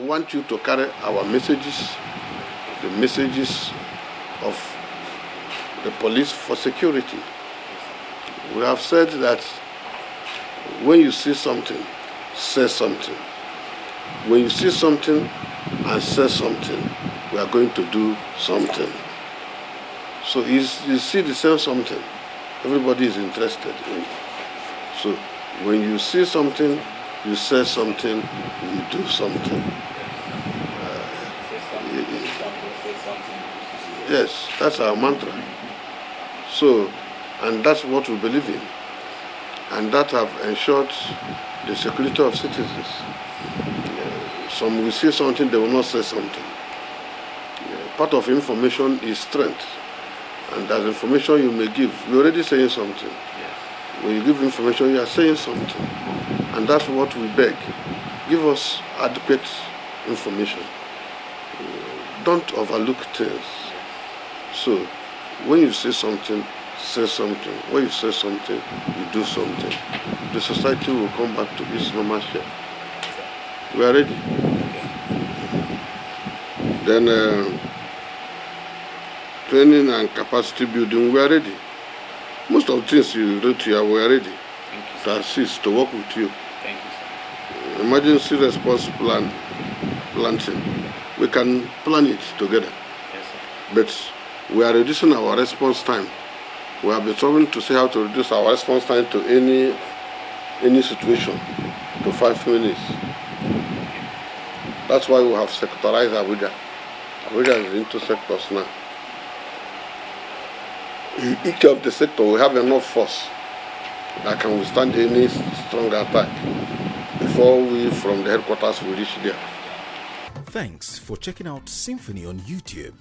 want you to carry our messages, the messages of the police for security. We have said that when you see something, say something. When you see something and say something, we are going to do something. So you see the same something, everybody is interested in. So when you see something, you say something, you do something. Yes, that's our mantra. So, and that's what we believe in. And that have ensured the security of citizens. Some will say something, they will not say something. Part of information is strength. And that information you may give, you're already saying something. When you give information, you are saying something. And that's what we beg. Give us adequate information. Don't overlook things. So, when you say something, say something. When you say something, you do something. The society will come back to its normal shape. We are ready. Then, training and capacity building, we are ready. Most of the things you wrote here, we are ready to assist, to work with you. Thank you, sir. Emergency response planting, we can plan it together. Yes, sir. But we are reducing our response time. We have been trying to see how to reduce our response time to any situation to 5 minutes. That's why we have sectorized Abuja. Abuja is into sectors now. In each of the sector, we have enough force that can withstand any strong attack before we, from the headquarters, will reach there. Thanks for checking out SYMFONI on YouTube.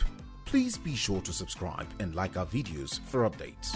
Please be sure to subscribe and like our videos for updates.